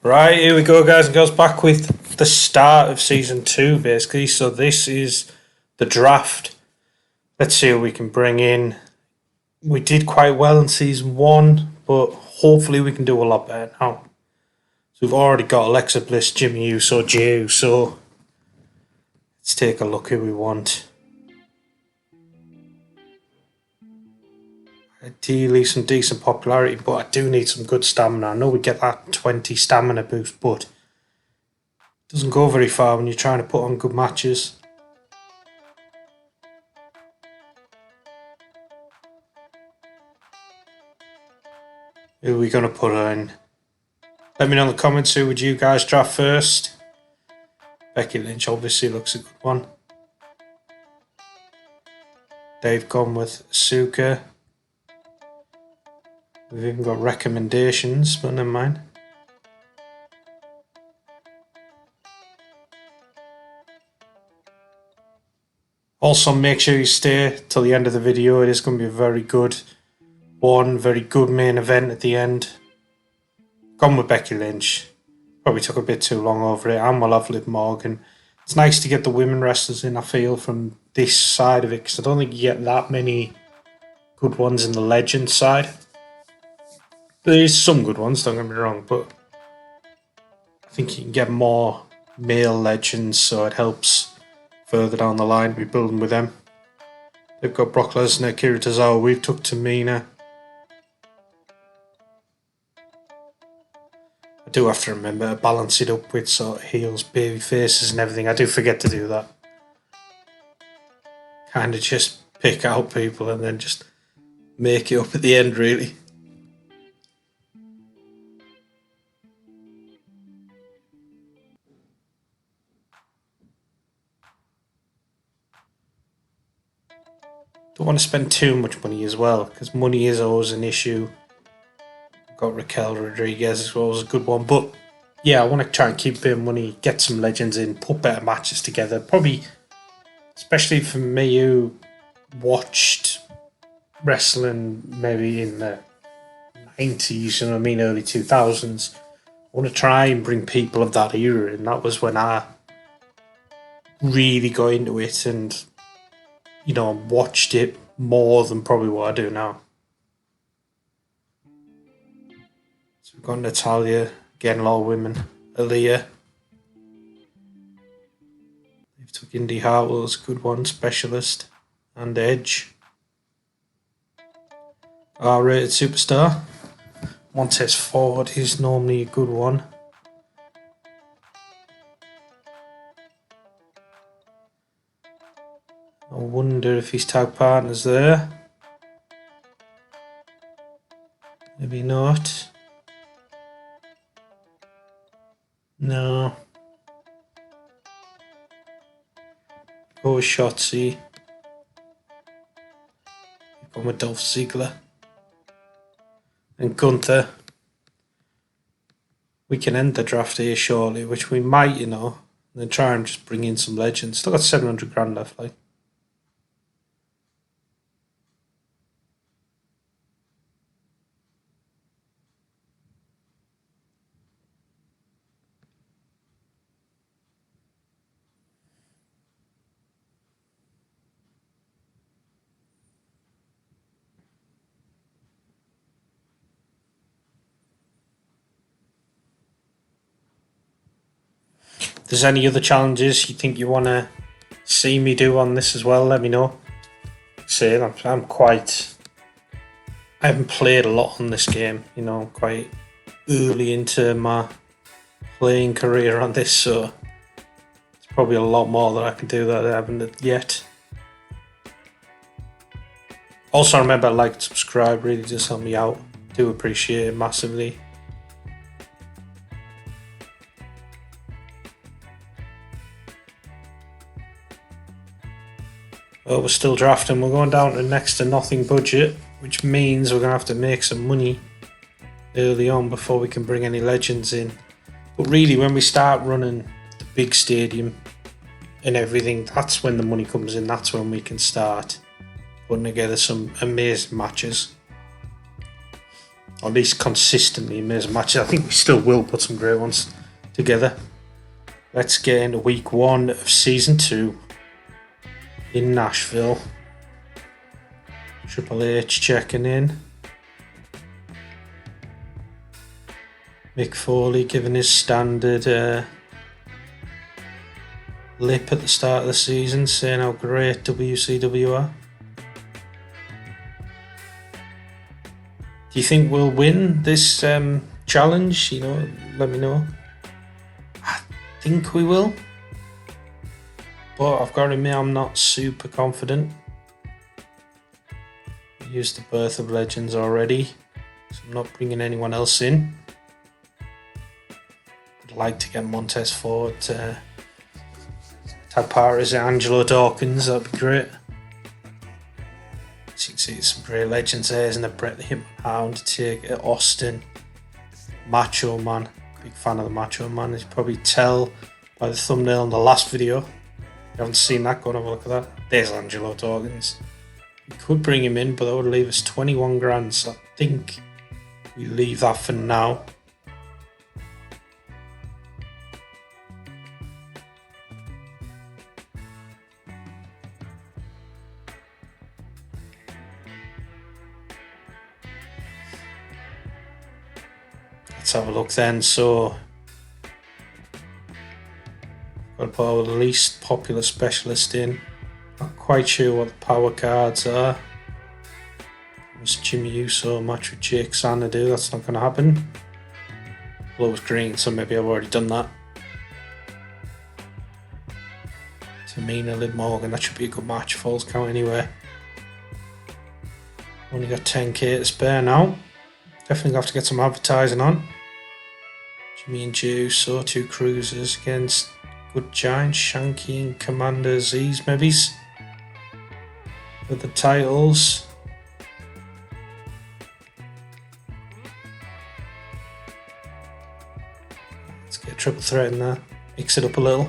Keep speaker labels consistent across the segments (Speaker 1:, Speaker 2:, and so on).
Speaker 1: Right, here we go, guys and girls, back with the start of Season 2, basically. So this is the draft. Let's see what we can bring in. We did quite well in Season 1, but hopefully we can do a lot better now. So we've already got Alexa Bliss, Jimmy Uso, Jey Uso. Let's take a look who we want. Ideally some decent popularity, but I do need some good stamina. I know we get that 20 stamina boost, but it doesn't go very far when you're trying to put on good matches. Who are we going to put in? Let me know in the comments, who would you guys draft first? Becky Lynch obviously looks a good one. They've gone with Asuka. We've even got recommendations, but never mind. Also, make sure you stay till the end of the video. It is going to be a very good one, very good main event at the end. Gone with Becky Lynch. Probably took a bit too long over it, and we'll have Liv Morgan. It's nice to get the women wrestlers in, I feel, from this side of it, because I don't think you get that many good ones in the legend side. There is some good ones, don't get me wrong, but I think you can get more male legends, so it helps further down the line be building with them. They've got Brock Lesnar, Akira Tozawa, we've took Tamina. I do have to remember to balance it up with sort of heels, baby faces and everything. I do forget to do that. Kind of just pick out people and then just make it up at the end, really. Don't want to spend too much money as well, because money is always an issue. Got Raquel Rodriguez as well as a good one, but yeah, I want to try and keep a bit of money, get some legends in, put better matches together. Probably, especially for me who watched wrestling maybe in the 90s, you know what I mean, early 2000s. I want to try and bring people of that era, and that was when I really got into it and, you know, watched it more than probably what I do now. So we've got Natalia, again, a lot of women. Aaliyah. They've took Indy Hartwell's a good one, Specialist, and Edge. R-rated superstar. Montez Ford is normally a good one. I wonder if his tag partner's there. Maybe not. No. Go with Shotzi. Go with Dolph Ziggler. And Gunther. We can end the draft here shortly, which we might, you know, and then try and just bring in some legends. Still got 700 grand left, like. If there's any other challenges you think you want to see me do on this as well, let me know. Say, I'm quite... I haven't played a lot on this game, you know, I'm quite early into my playing career on this, so there's probably a lot more that I can do that I haven't yet. Also, remember, like and subscribe, really does help me out. Do appreciate it massively. Well, we're still drafting. We're going down to next to nothing budget, which means we're going to have to make some money early on before we can bring any legends in. But really, when we start running the big stadium and everything, that's when the money comes in. That's when we can start putting together some amazing matches. Or at least consistently amazing matches. I think we still will put some great ones together. Let's get into week 1 of season 2 in Nashville. Triple H checking in. Mick Foley giving his standard lip at the start of the season, saying how great WCW are. Do you think we'll win this challenge? You know, let me know. I think we will. But I've got to admit, I'm not super confident. We used the Birth of Legends already, so I'm not bringing anyone else in. I'd like to get Montez Ford, tag partners Angelo Dawkins, that'd be great. As you can see, some great legends there, isn't there? Bret the Hitman Hound, take Austin, Macho Man. Big fan of the Macho Man, as you probably tell by the thumbnail in the last video. If you haven't seen that, go and have a look at that. There's Angelo Dawkins. We could bring him in, but that would leave us 21 grand, so I think we leave that for now. Let's have a look then. So, got to put our least popular specialist in. Not quite sure what the power cards are. What's Jimmy Uso match with Jake Xanadu? That's not going to happen. Well, it was green, so maybe I've already done that. Tamina, Liv Morgan, that should be a good match. Falls count anywhere. Only got 10k to spare now. Definitely have to get some advertising on. Jimmy and Uso, 2 cruisers against Good Giants, Shanky and Commander Z's maybes. For the titles. Let's get a triple threat in there. Mix it up a little.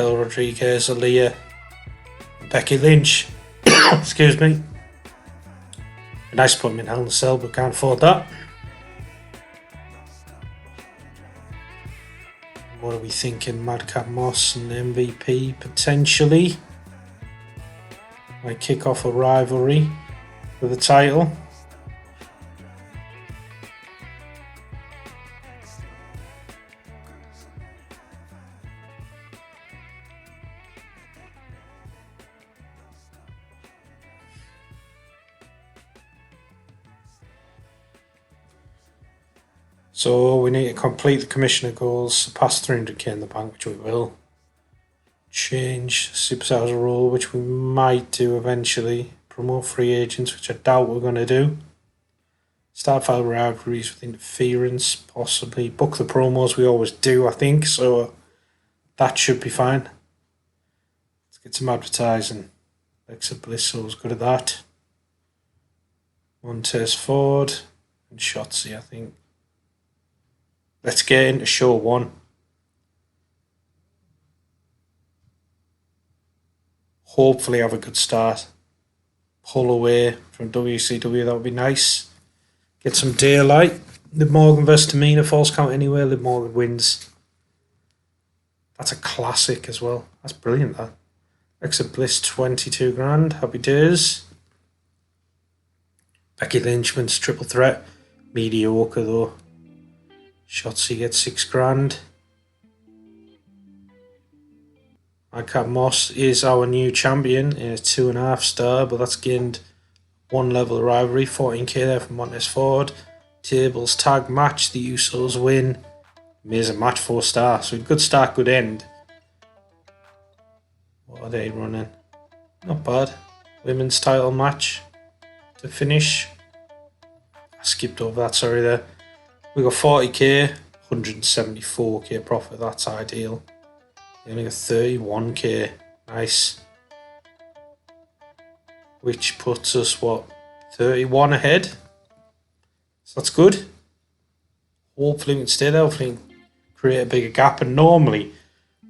Speaker 1: Raquel Rodriguez, Aaliyah, Becky Lynch. Excuse me. Nice to put him in Hell in a Cell, but can't afford that. What are we thinking? Madcap Moss and MVP potentially. Might kick off a rivalry for the title. So we need to complete the commissioner goals, surpass 300k in the bank, which we will. Change Superstars rule, which we might do eventually. Promote free agents, which I doubt we're going to do. Start file rivalries with interference, possibly. Book the promos, we always do, I think, so that should be fine. Let's get some advertising. Alexa Bliss was good at that. Montez Ford and Shotzi, I think. Let's get into show 1. Hopefully have a good start. Pull away from WCW, that would be nice. Get some daylight. Liv Morgan versus Tamina, falls count anywhere. Liv Morgan wins. That's a classic as well. That's brilliant, that. Alexa Bliss, 22 grand. Happy days. Becky Lynch wins triple threat. Mediocre though. Shotzi gets 6 grand. Madcap Moss is our new champion in a 2.5 star, but that's gained 1 level of rivalry. 14k there from Montez Ford. Tables tag match, the Usos win. Amazing match, 4 star. So good start, good end. What are they running? Not bad. Women's title match to finish. I skipped over that, sorry there. We got 40k, 174k profit, that's ideal. We only got 31k, nice. which puts us, what, 31 ahead. So that's good. Hopefully we can stay there. Hopefully we can create a bigger gap. And normally,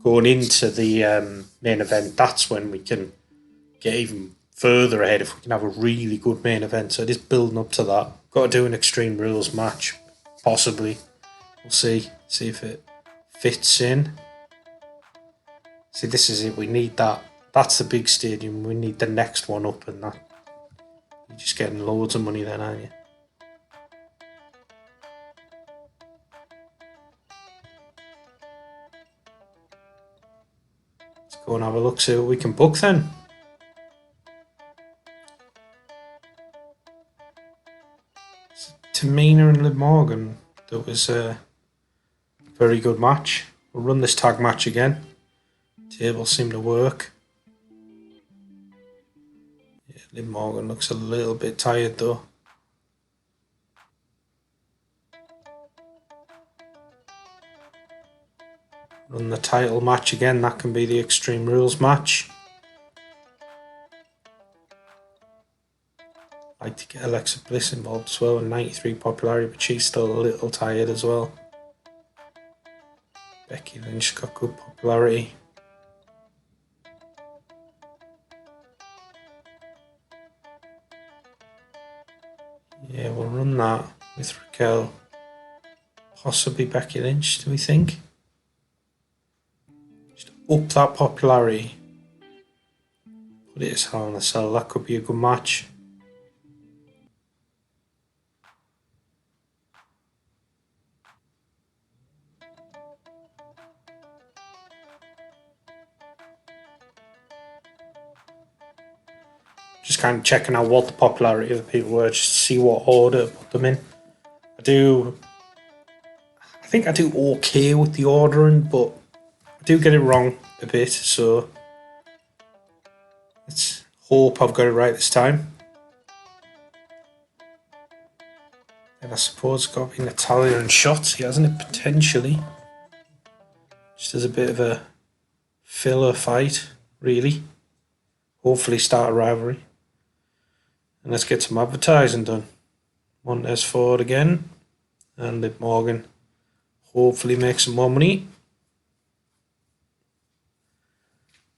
Speaker 1: going into the main event, that's when we can get even further ahead if we can have a really good main event. So it is building up to that. Got to do an Extreme Rules match, possibly. We'll see if it fits in. See, this is it. We need that. That's the big stadium. We need the next one up, and that. You're just getting loads of money then, aren't you? Let's go and have a look, see what we can book then. Tamina and Liv Morgan. That was a very good match. We'll run this tag match again. Tables seem to work. Yeah, Liv Morgan looks a little bit tired though. Run the title match again. That can be the Extreme Rules match. Like to get Alexa Bliss involved as well, with 93 popularity, but she's still a little tired as well. Becky Lynch got good popularity. Yeah, we'll run that with Raquel. Possibly Becky Lynch, do we think? Just up that popularity. Put it as Hell in a Cell. That could be a good match. Just kind of checking out what the popularity of the people were, just to see what order to put them in. I think I do okay with the ordering, but I do get it wrong a bit, so let's hope I've got it right this time. And I suppose it's got to be Natalia and Shotzi, hasn't it, potentially? Just as a bit of a filler fight, really. Hopefully start a rivalry. And let's get some advertising done. Montez Ford again. And Liv Morgan. Hopefully make some more money.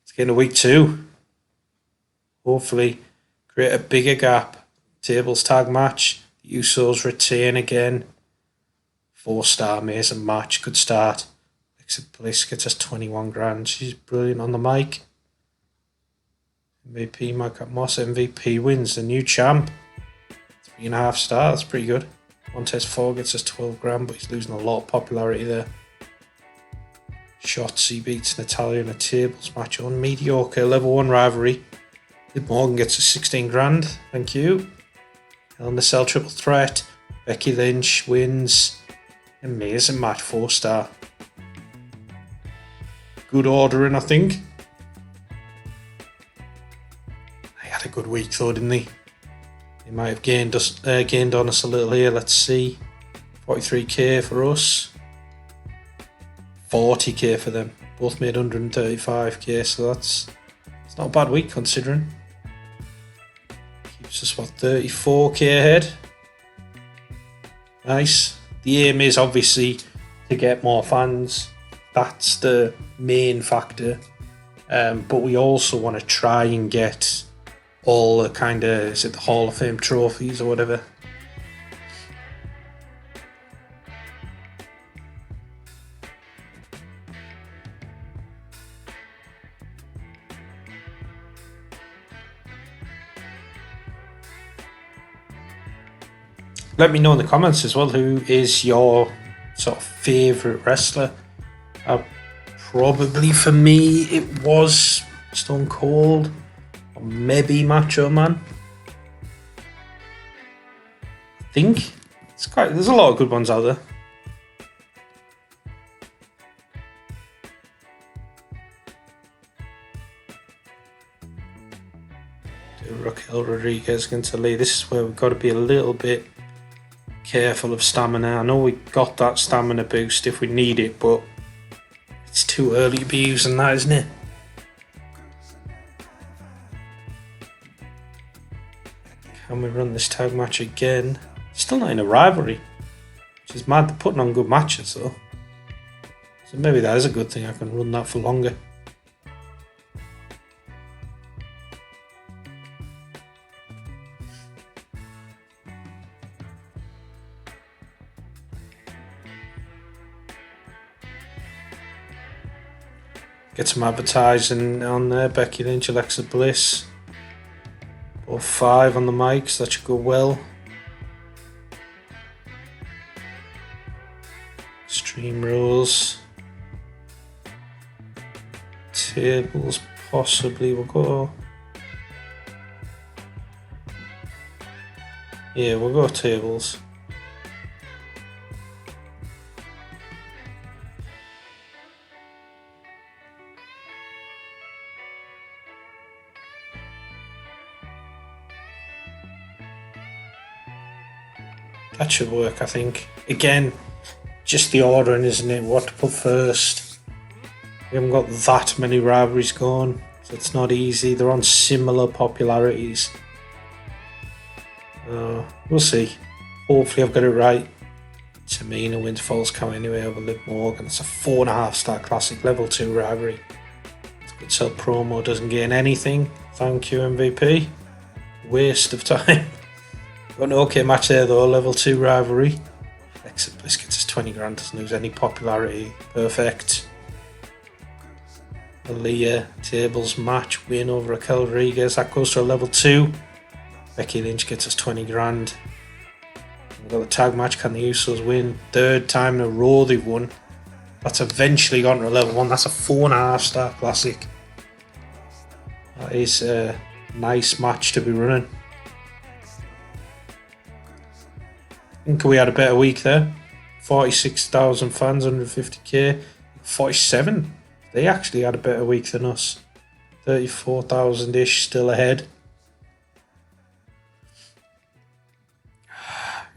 Speaker 1: Let's get into week 2. Hopefully create a bigger gap. Tables tag match. The Usos retain again. 4-star amazing match. Good start. Alexa Bliss gets us 21 grand. She's brilliant on the mic. MVP Mike Moss MVP wins the new champ. 3.5 stars, that's pretty good. Montez Ford gets us 12 grand, but he's losing a lot of popularity there. Shotzi beats Natalia in a tables match on mediocre level 1 rivalry. Liv Morgan gets us 16 grand, thank you. Hell in the Cell triple threat. Becky Lynch wins. Amazing match, 4-star. Good ordering, I think. A good week though, didn't they? They might have gained on us a little here. Let's see. 43k for us. 40k for them. Both made 135k, so it's not a bad week considering. Keeps us, what, 34k ahead. Nice. The aim is obviously to get more fans. That's the main factor. But we also want to try and get all the kind of, is it the Hall of Fame trophies or whatever? Let me know in the comments as well, who is your sort of favourite wrestler? Probably for me it was Stone Cold. Maybe Macho Man. I think there's a lot of good ones out there. Raquel Rodriguez against Lee. This is where we've got to be a little bit careful of stamina. I know we got that stamina boost if we need it, but it's too early to be using that, isn't it? Can we run this tag match again? Still not in a rivalry, which is mad. They're putting on good matches though. So maybe that is a good thing. I can run that for longer. Get some advertising on there. Becky Lynch, Alexa Bliss. Or 5 on the mics. That should go well. Stream rules. Tables, possibly. We'll go. Yeah, we'll go tables. That should work, I think. Again, just the ordering, isn't it? What to put first. We haven't got that many rivalries going, so it's not easy. They're on similar popularities. We'll see. Hopefully I've got it right. Tamina wins Falls Count anyway over Liv Morgan. It's a 4.5 star classic level 2 rivalry. It's good sell promo, doesn't gain anything. Thank you, MVP. Waste of time. Got an okay match there though, level 2 rivalry. Alexa Bliss gets us 20 grand, doesn't lose any popularity. Perfect. Aaliyah tables match, win over Raquel Rodriguez. That goes to a level 2. Becky Lynch gets us 20 grand. We've got the tag match, can the Usos win? 3rd time in a row they've won. That's eventually gone to a level 1. That's a 4.5 star classic. That is a nice match to be running. I think we had a better week there. 46,000 fans, 150k. 47. They actually had a better week than us. 34,000-ish still ahead.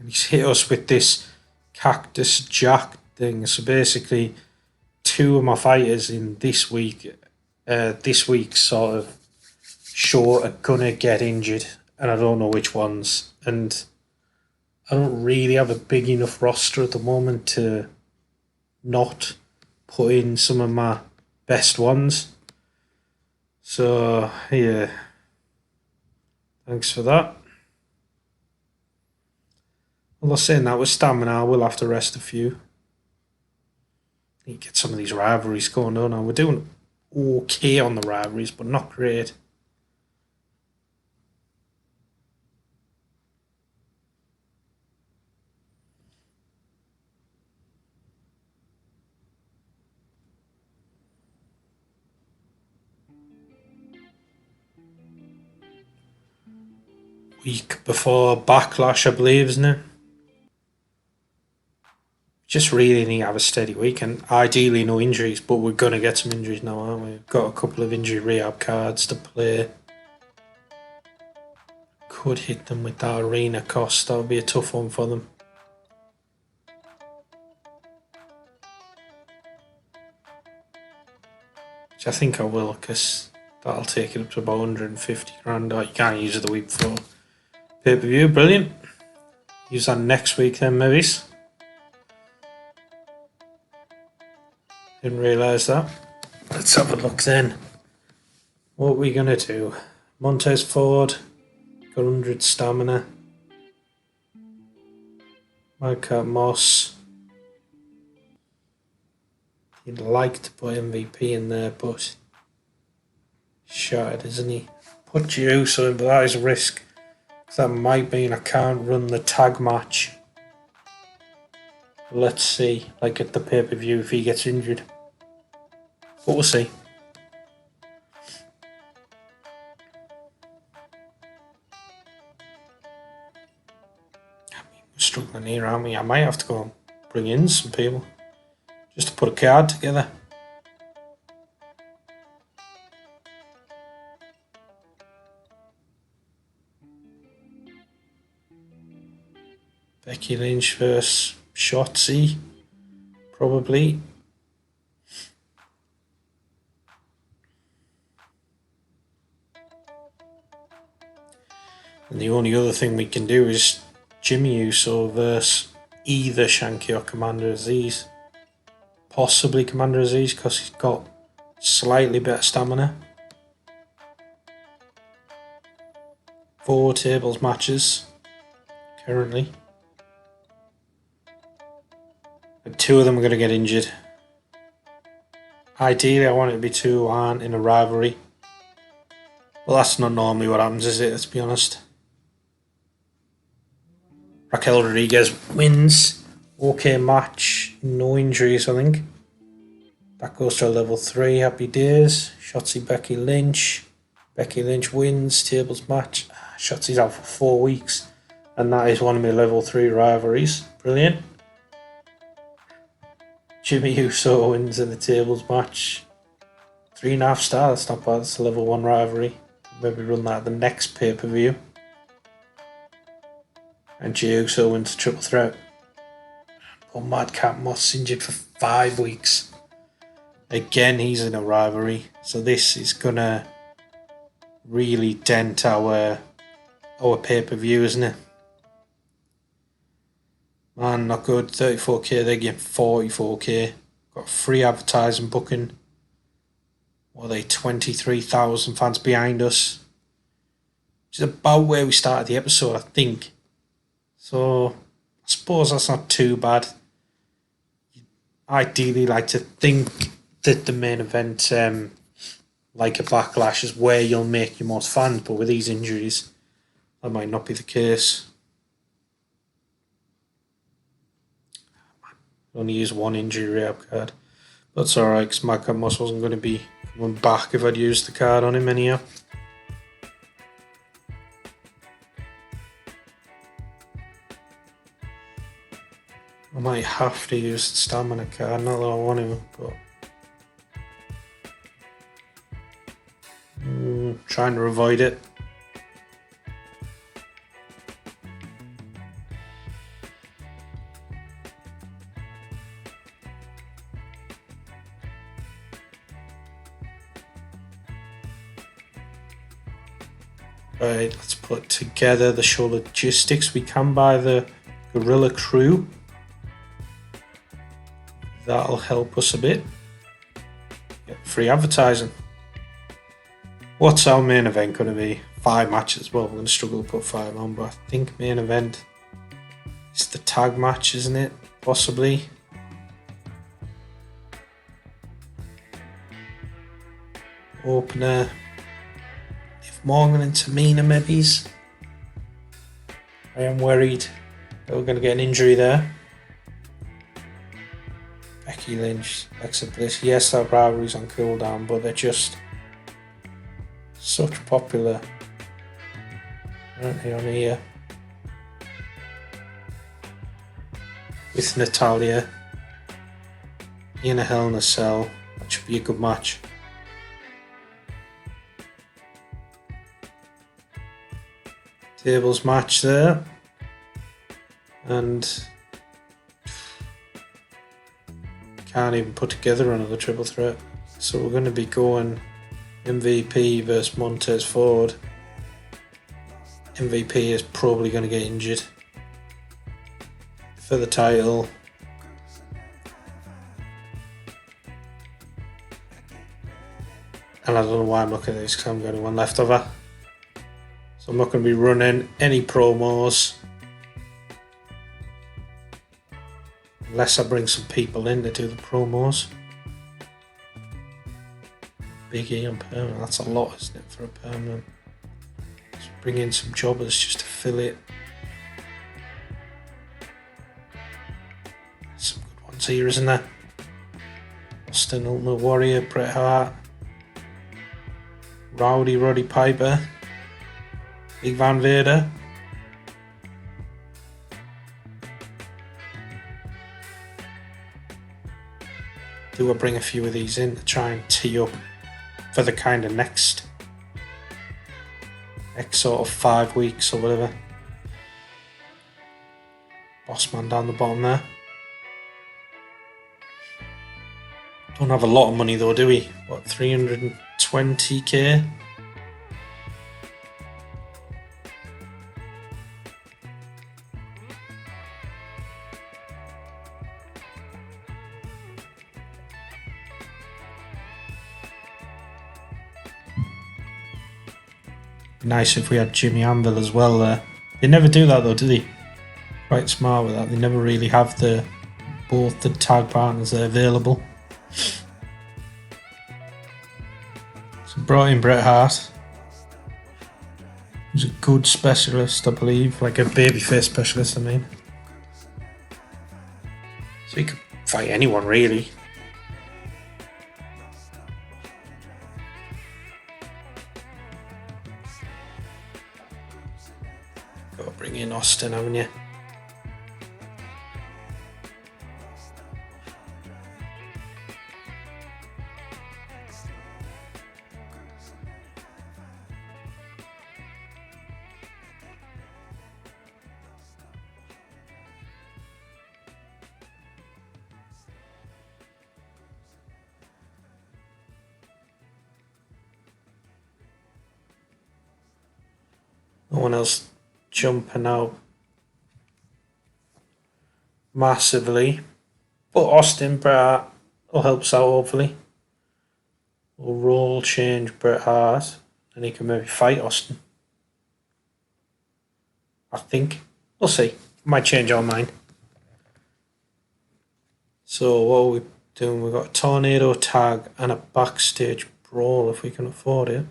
Speaker 1: He's hit us with this Cactus Jack thing. So basically, 2 of my fighters in this week sort of show are gonna get injured, and I don't know which ones. And I don't really have a big enough roster at the moment to not put in some of my best ones. So yeah, thanks for that. Although saying that, with stamina, we'll have to rest a few. Need to get some of these rivalries going on. We're doing okay on the rivalries, but not great. Week before Backlash, I believe, isn't it? Just really need to have a steady week, and ideally no injuries, but we're going to get some injuries now, aren't we? We've got a couple of injury rehab cards to play. Could hit them with that arena cost. That would be a tough one for them. Which I think I will, because that'll take it up to about 150 grand. Oh, you can't use it the week before pay-per-view. Brilliant. Use that next week then, maybe. Didn't realise that. Let's have a look then. What are we going to do? Montez Ford. Got 100 stamina. Micah Moss. He'd like to put MVP in there, but shattered, isn't he? Put Giuso in, but that is a risk. That might mean I can't run the tag match. Let's see, like at the pay-per-view, if he gets injured. But we'll see. I mean, we're struggling here, aren't we? I might have to go and bring in some people just to put a card together. Becky Lynch versus Shotzi, probably. And the only other thing we can do is Jimmy Uso versus either Shanky or Commander Aziz. Possibly Commander Aziz because he's got slightly better stamina. 4 tables matches currently. And 2 of them are going to get injured. Ideally I want it to be 2 who aren't in a rivalry. Well, that's not normally what happens, is it? Let's be honest. Raquel Rodriguez wins. Okay match. No injuries, I think. That goes to a level 3. Happy days. Shotzi Becky Lynch. Becky Lynch wins. Tables match. Shotzi's out for 4 weeks. And that is one of my level 3 rivalries. Brilliant. Jimmy Uso wins in the tables match. 3.5 stars. That's not bad. It's a level 1 rivalry. Maybe run that at the next pay-per-view. And Jey Uso wins the triple threat. Poor Madcap Moss injured for 5 weeks. Again, he's in a rivalry. So this is going to really dent our pay-per-view, isn't it? Man, not good. 34k, they're getting 44k. Got free advertising booking. What are they, 23,000 fans behind us. Which is about where we started the episode, I think. So, I suppose that's not too bad. Ideally like to think that the main event, like a Backlash, is where you'll make your most fans. But with these injuries, that might not be the case. Only use 1 injury rehab card. But it's alright, because Madcap Moss wasn't going to be coming back if I'd used the card on him anyhow. I might have to use the stamina card, not that I want to, but... trying to avoid it. Right, let's put together the show logistics. We can buy the Gorilla Crew. That'll help us a bit. Get free advertising. What's our main event going to be? 5 matches. Well, we're going to struggle to put 5 on, but I think main event is the tag match, isn't it? Possibly. Opener. Morgan and Tamina maybe's. I am worried that we're going to get an injury there. Becky Lynch, Alexa Bliss. Yes, that rivalry's on cooldown, but they're just such popular, aren't they, on here? With Natalya in a Hell in a Cell. That should be a good match. Tables match there, and can't even put together another triple threat. So we're going to be going MVP versus Montez Ford. MVP is probably going to get injured for the title. And I don't know why I'm looking at this because I'm going to one left over. So I'm not going to be running any promos unless I bring some people in to do the promos. Big E on permanent, that's a lot, isn't it, for a permanent? Let's bring in some jobbers just to fill it. Some good ones here, isn't there? Austin Ultimate Warrior, Bret Hart, Roddy Piper, Big Van Vader. Do I bring a few of these in to try and tee up for the kind of next sort of 5 weeks or whatever. Bossman down the bottom there. Don't have a lot of money though, do we? What, 320k? Be nice if we had Jimmy Anvil as well there. They never do that though, do they? Quite smart with that. They never really have both the tag partners that are available. So brought in Bret Hart. He's a good specialist, I believe, like a babyface specialist, I mean. So he could fight anyone, really. Got to bring in Austin, haven't you? No one else jumping out massively, but Austin, Bret Hart will help us out hopefully. We'll role change Bret Hart and he can maybe fight Austin. I think. We'll see. Might change our mind. So what are we doing? We've got a tornado tag and a backstage brawl if we can afford it.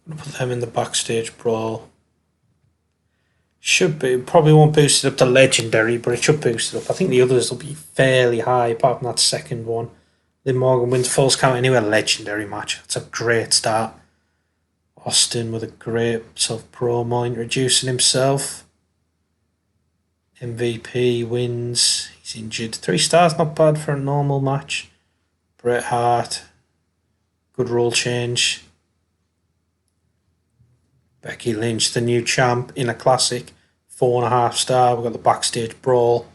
Speaker 1: I'm gonna put them in the backstage brawl. Should be, probably won't boost it up to legendary, but it should boost it up. I think the others will be fairly high, apart from that second one. Liv Morgan wins Falls Count Anywhere legendary match. That's a great start. Austin with a great sort of promo introducing himself. MVP wins. He's injured. 3 stars, not bad for a normal match. Bret Hart. Good role change. Becky Lynch, the new champ in a classic. 4.5 star. We've got the backstage brawl.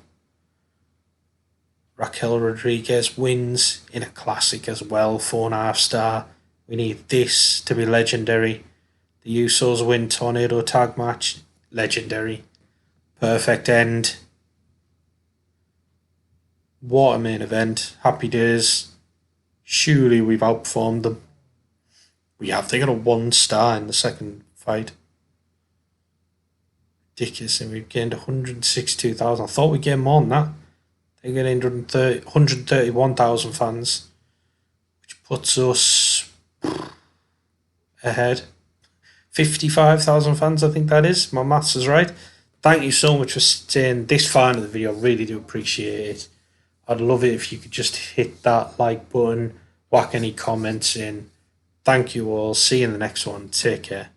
Speaker 1: Raquel Rodriguez wins in a classic as well. 4.5 star. We need this to be legendary. The Usos win tornado tag match. Legendary. Perfect end. What a main event. Happy days. Surely we've outperformed them. We have. They got a 1 star in the second fight. Ridiculous. And we've gained 162,000. I thought we'd get more than that. They get 131,000 fans, which puts us ahead. 55,000 fans, I think that is. My maths is right. Thank you so much for staying this far into the video. I really do appreciate it. I'd love it if you could just hit that like button, whack any comments in. Thank you all. See you in the next one. Take care.